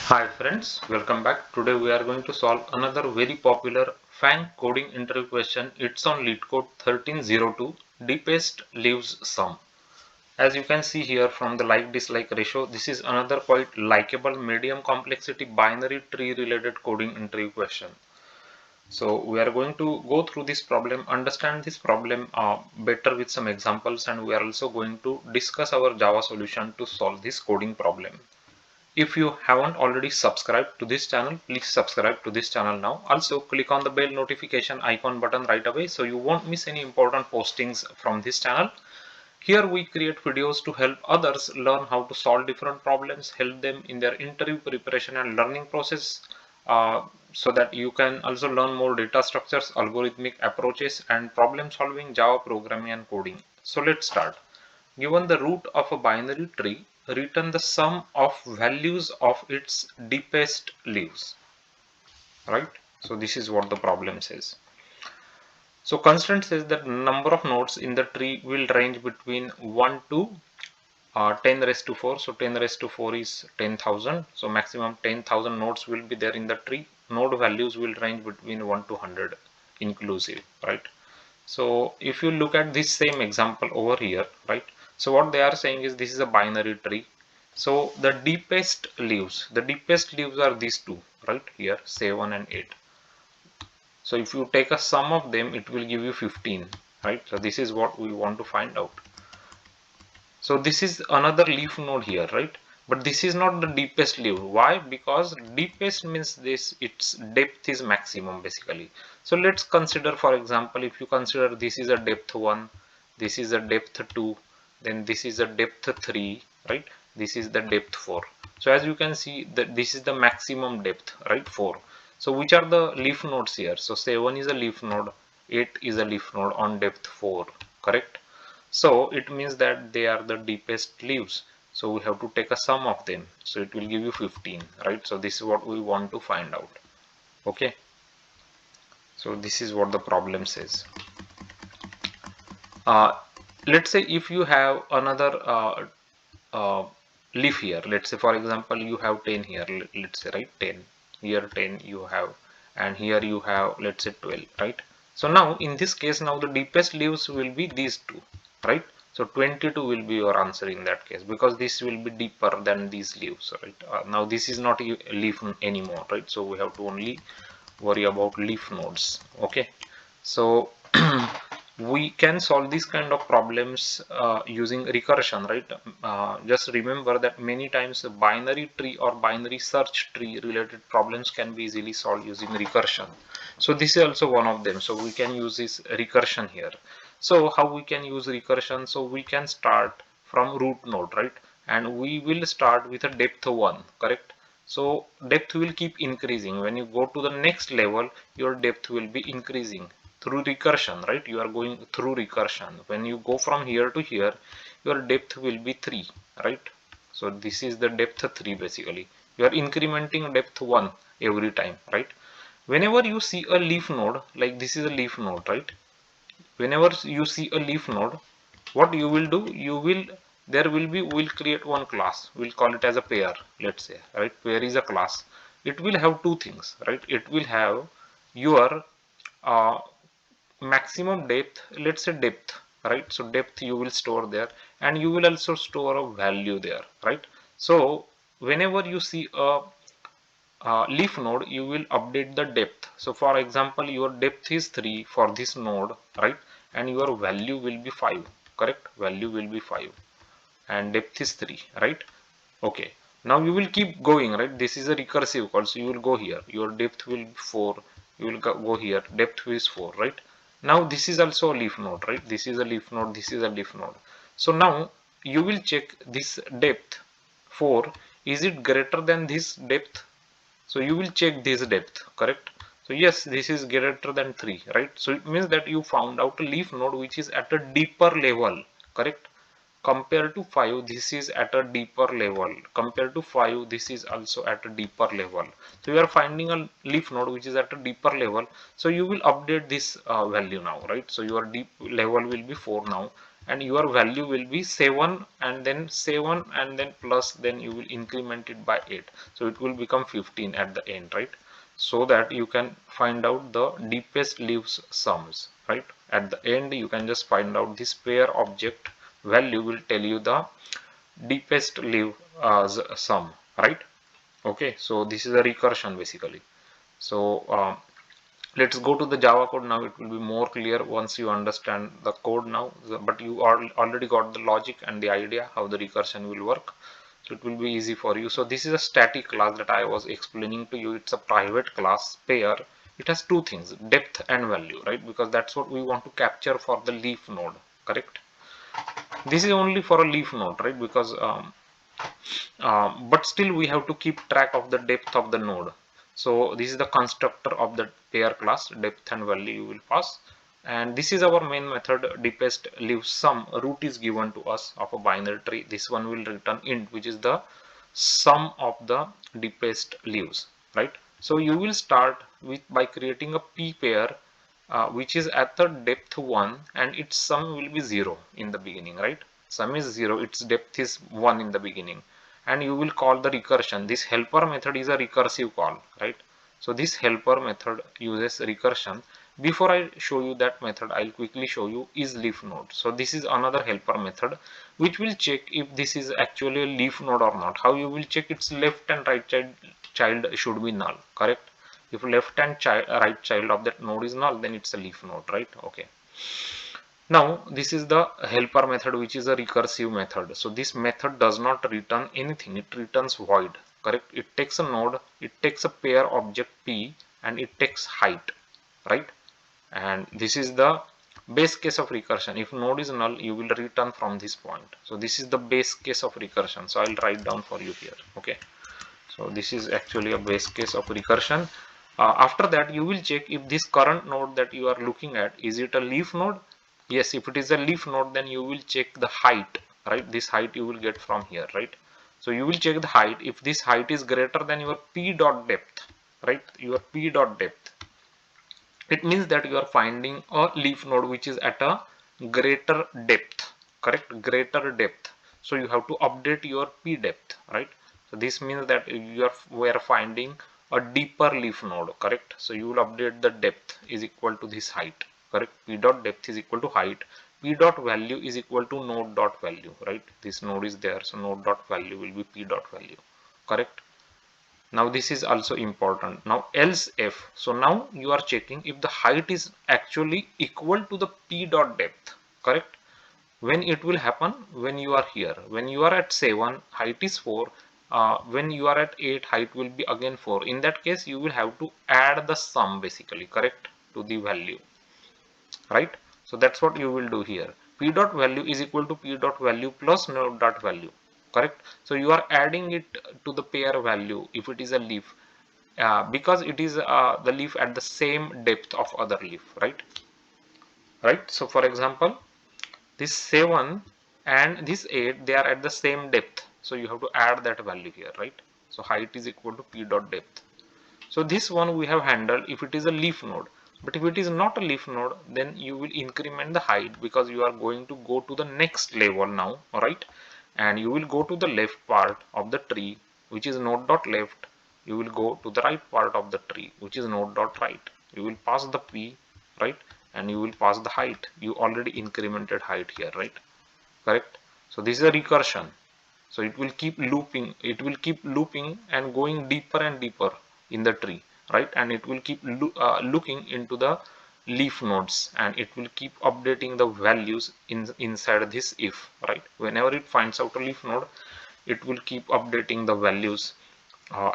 Hi friends, welcome back. Today we are going to solve another very popular FANG coding interview question. It's on Leetcode 1302, deepest leaves sum. As you can see here from the like dislike ratio, this is another quite likable medium complexity binary tree related coding interview question. So we are going to go through this problem, understand this problem better with some examples, and we are also going to discuss our Java solution to solve this coding problem. If you haven't already subscribed to this channel, please subscribe to this channel now. Also click on the bell notification icon button right away so you won't miss any important postings from this channel. Here we create videos to help others learn how to solve different problems, help them in their interview preparation and learning process, so that you can also learn more data structures, algorithmic approaches and problem solving, Java programming and coding. So let's start. Given the root of a binary tree, return the sum of values of its deepest leaves. Right? So this is what the problem says. So constraint says that number of nodes in the tree will range between 1 to 10 raised to 4. So 10 raised to 4 is 10,000. So maximum 10,000 nodes will be there in the tree. Node values will range between 1 to 100 inclusive, right? So if you look at this same example over here, right? So what they are saying is this is a binary tree. So the deepest leaves are these two, right? Here 7 and 8. So if you take a sum of them, it will give you 15, right? So this is what we want to find out. So this is another leaf node here, right? But this is not the deepest leaf. Why? Because deepest means its depth is maximum basically. So let's consider, for example, if you consider this is a depth 1, this is a depth 2, then this is a depth 3, right? This is the depth 4. So as you can see that this is the maximum depth, right? 4. So which are the leaf nodes here? So 7 is a leaf node, 8 is a leaf node on depth 4, correct? So it means that they are the deepest leaves. So we have to take a sum of them. So it will give you 15, right? So this is what we want to find out. Okay. So this is what the problem says. Uh, let's say if you have another leaf here. Let's say for example you have 10 here. Let's say, right, 10. Here 10 you have, and here you have, let's say, 12, right? So now in this case, now the deepest leaves will be these two, right? So 22 will be your answer in that case, because this will be deeper than these leaves, right? Now this is not a leaf anymore, right? So we have to only worry about leaf nodes. Okay, so we can solve these kind of problems using recursion, right? Just remember that many times a binary tree or binary search tree related problems can be easily solved using recursion. So this is also one of them. So we can use this recursion here. So how we can use recursion? So we can start from root node, right? And we will start with a depth 1, correct? So depth will keep increasing. When you go to the next level, your depth will be increasing through recursion, right? You are going through recursion. When you go from here to here, your depth will be 3, right? So this is the depth 3 basically. You are incrementing depth 1 every time, right? Whenever you see a leaf node, like this is a leaf node, right? Whenever you see a leaf node, what you will do, we'll create one class, we'll call it as a pair, let's say, right? Pair is a class. It will have two things, right? It will have your uh, maximum depth, let's say depth, right? So depth you will store there, and you will also store a value there, right? So whenever you see a leaf node, you will update the depth. So for example, your depth is 3 for this node, right? And your value will be 5, correct? Value will be 5 and depth is 3, right? Okay, now you will keep going, right? This is a recursive call, so you will go here, your depth will be 4, you will go here, depth is 4, right? Now this is also a leaf node, right? This is a leaf node, this is a leaf node. So now you will check this depth 4, is it greater than this depth? So you will check this depth, correct? So yes, this is greater than 3, right? So it means that you found out a leaf node which is at a deeper level, correct? Compared to 5, this is at a deeper level. Compared to 5, this is also at a deeper level. So you are finding a leaf node which is at a deeper level. So you will update this value now, right? So your deep level will be 4 now, and your value will be 7 and then 7 and then plus, then you will increment it by 8, so it will become 15 at the end, right? So that you can find out the deepest leaves sums, right? At the end you can just find out this pair object value will tell you the deepest leaf sum, right? Okay, so this is a recursion basically. So let's go to the Java code now. It will be more clear once you understand the code now, but you already got the logic and the idea how the recursion will work, so it will be easy for you. So this is a static class that I was explaining to you. It's a private class pair. It has two things, depth and value, right? Because that's what we want to capture for the leaf node, correct? This is only for a leaf node, right? Because but still we have to keep track of the depth of the node. So this is the constructor of the pair class, depth and value you will pass, and this is our main method, deepest leaf sum. Root is given to us of a binary tree. This one will return int, which is the sum of the deepest leaves, right? So you will start with by creating a p pair which is at the depth 1 and its sum will be 0 in the beginning, right? Sum is 0, its depth is 1 in the beginning, and you will call the recursion. This helper method is a recursive call, right? So this helper method uses recursion. Before I show you that method, I'll quickly show you is leaf node. So this is another helper method which will check if this is actually a leaf node or not. How you will check? Its left and right child should be null, correct? If left and right child of that node is null, then it's a leaf node, right? Okay. Now this is the helper method, which is a recursive method. So this method does not return anything, it returns void, correct? It takes a node, it takes a pair object p, and it takes height, right? And this is the base case of recursion. If node is null, you will return from this point. So this is the base case of recursion. So I'll write down for you here. Okay, so this is actually a base case of recursion. After that, you will check if this current node that you are looking at, is it a leaf node? Yes, if it is a leaf node, then you will check the height, right? This height you will get from here, right? So you will check the height. If this height is greater than your p dot depth, right? Your p dot depth, it means that you are finding a leaf node which is at a greater depth, correct? Greater depth. So you have to update your p depth, right? So this means that we are finding a deeper leaf node, correct? So you will update the depth is equal to this height, correct? P dot depth is equal to height. P dot value is equal to node dot value, right? This node is there, so node dot value will be p dot value, correct? Now this is also important. Now else if, so now you are checking if the height is actually equal to the p dot depth, correct? When it will happen? When you are here, when you are at 7, height is 4, when you are at 8, height will be again 4. In that case you will have to add the sum basically, correct, to the value, right? So that's what you will do here. P dot value is equal to p dot value plus node dot value, correct? So you are adding it to the pair value if it is a leaf, because it is the leaf at the same depth of other leaf, right? Right. So for example, this 7 and this 8, they are at the same depth, so you have to add that value here, right? So height is equal to p dot depth. So this one we have handled if it is a leaf node. But if it is not a leaf node, then you will increment the height because you are going to go to the next level now, alright? And you will go to the left part of the tree, which is node dot left. You will go to the right part of the tree, which is node dot right. You will pass the p, right? And you will pass the height. You already incremented height here, right? Correct? So this is a recursion. So it will keep looping and going deeper and deeper in the tree, right? And it will keep looking into the leaf nodes, and it will keep updating the values inside this if, right? Whenever it finds out a leaf node, it will keep updating the values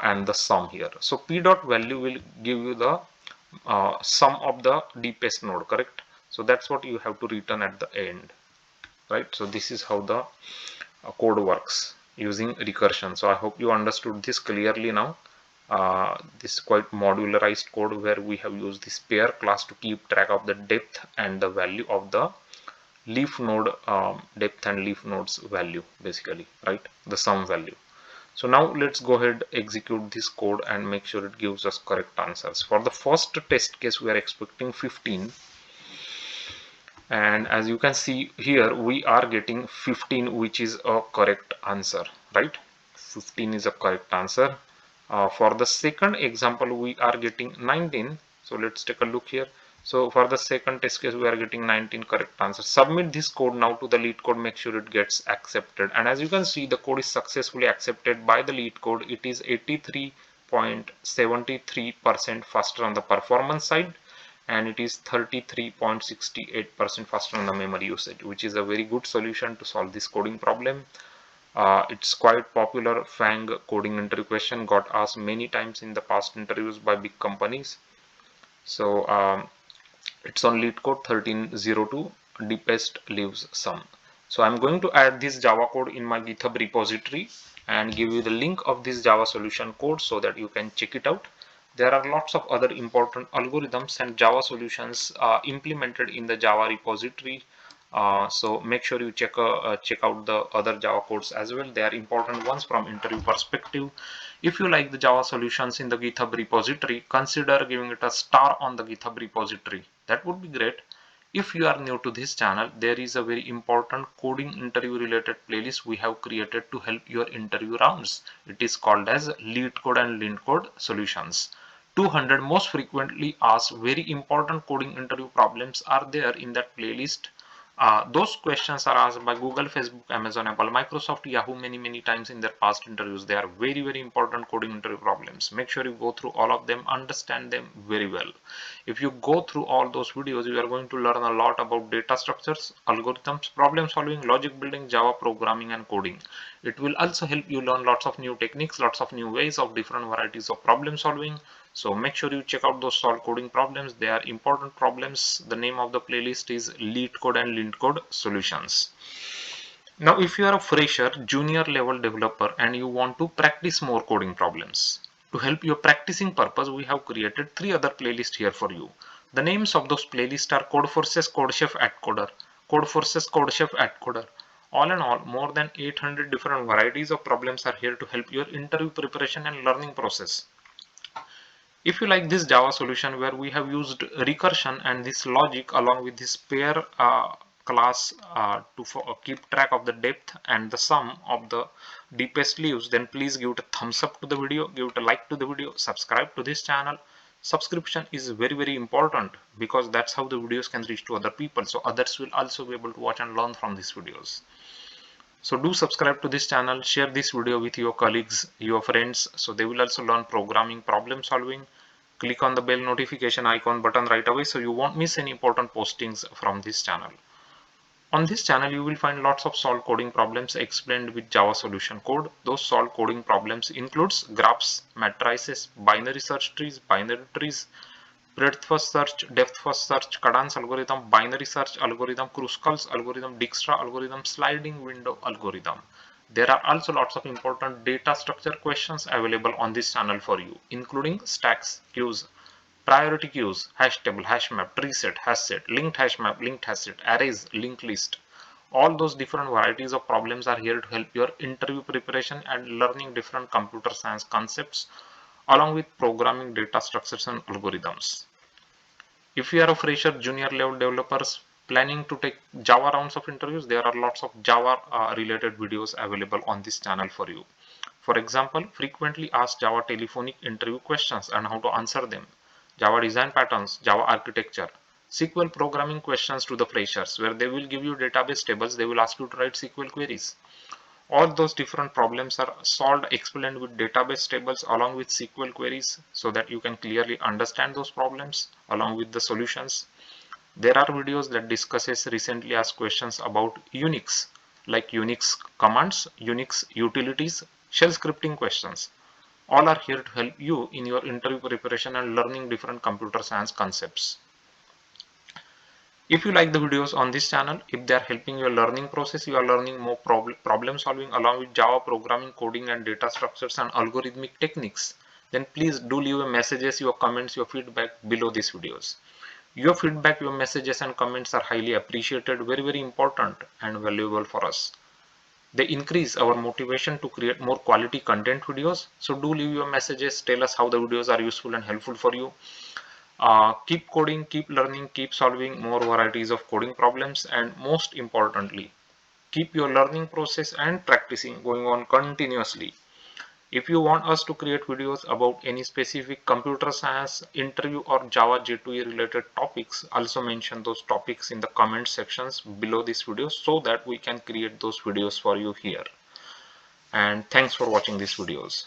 and the sum here. So p dot value will give you the sum of the deepest node, correct? So that's what you have to return at the end, right? So this is how the code works using recursion. So I hope you understood this clearly now. This is quite modularized code where we have used this pair class to keep track of the depth and the value of the leaf node, depth and leaf nodes value basically, right? The sum value. So now let's go ahead, execute this code and make sure it gives us correct answers. For the first test case we are expecting 15, And as you can see here, we are getting 15, which is a correct answer, right? 15 is a correct answer. For the second example, we are getting 19. So let's take a look here. So for the second test case, we are getting 19 correct answers. Submit this code now to the Leetcode. Make sure it gets accepted. And as you can see, the code is successfully accepted by the Leetcode. It is 83.73% faster on the performance side, and it is 33.68% faster on the memory usage, which is a very good solution to solve this coding problem. It's quite popular. FANG coding interview question got asked many times in the past interviews by big companies. So it's on Leetcode 1302, deepest leaves some. So I'm going to add this Java code in my GitHub repository and give you the link of this Java solution code so that you can check it out. There are lots of other important algorithms and Java solutions implemented in the Java repository. So make sure you check out the other Java codes as well. They are important ones from interview perspective. If you like the Java solutions in the GitHub repository, consider giving it a star on the GitHub repository. That would be great. If you are new to this channel, there is a very important coding interview related playlist we have created to help your interview rounds. It is called as Leetcode and Leetcode Solutions. 200 most frequently asked very important coding interview problems are there in that playlist. Those questions are asked by Google, Facebook, Amazon, Apple, Microsoft, Yahoo many times in their past interviews. They are very important coding interview problems. Make sure you go through all of them, understand them very well. If you go through all those videos, you are going to learn a lot about data structures, algorithms, problem solving, logic building, Java programming and coding. It will also help you learn lots of new techniques, lots of new ways of different varieties of problem solving. So make sure you check out those solve coding problems. They are important problems. The name of the playlist is Leetcode and Leetcode Solutions. Now, if you are a fresher, junior level developer and you want to practice more coding problems, to help your practicing purpose, we have created 3 other playlists here for you. The names of those playlists are Codeforces, CodeChef, AtCoder, Codeforces, CodeChef, AtCoder. All in all, more than 800 different varieties of problems are here to help your interview preparation and learning process. If you like this Java solution where we have used recursion and this logic along with this pair class to keep track of the depth and the sum of the deepest leaves, then please give it a thumbs up to the video, give it a like to the video, subscribe to this channel. Subscription is very important because that's how the videos can reach to other people, so others will also be able to watch and learn from these videos. So do subscribe to this channel, share this video with your colleagues, your friends, so they will also learn programming, problem solving. Click on the bell notification icon button right away so you won't miss any important postings from this channel. On this channel, you will find lots of solved coding problems explained with Java solution code. Those solved coding problems includes graphs, matrices, binary search trees, binary trees, breadth first search, depth first search, cadence algorithm, binary search algorithm, Kruskal's algorithm, Dijkstra algorithm, sliding window algorithm. There are also lots of important data structure questions available on this channel for you, including stacks, queues, priority queues, hash table, hash map, tree set, hash set, linked hash map, linked hash set, arrays, linked list. All those different varieties of problems are here to help your interview preparation and learning different computer science concepts along with programming data structures and algorithms. If you are a fresher junior level developers planning to take Java rounds of interviews, there are lots of Java related videos available on this channel for you. For example, frequently asked Java telephonic interview questions and how to answer them, Java design patterns, Java architecture, SQL programming questions to the freshers where they will give you database tables, they will ask you to write SQL queries. All those different problems are solved, explained with database tables along with SQL queries so that you can clearly understand those problems along with the solutions. There are videos that discusses recently asked questions about Unix, like Unix commands, Unix utilities, shell scripting questions. All are here to help you in your interview preparation and learning different computer science concepts. If you like the videos on this channel, if they are helping your learning process, you are learning more problem solving along with Java programming, coding and data structures and algorithmic techniques, then please do leave your messages, your comments, your feedback below these videos. Your feedback, your messages and comments are highly appreciated, very important and valuable for us. They increase our motivation to create more quality content videos. So do leave your messages, tell us how the videos are useful and helpful for you. Keep coding, keep learning, keep solving more varieties of coding problems, and most importantly, keep your learning process and practicing going on continuously. If you want us to create videos about any specific computer science, interview, or Java J2E related topics, also mention those topics in the comment sections below this video so that we can create those videos for you here. And thanks for watching these videos.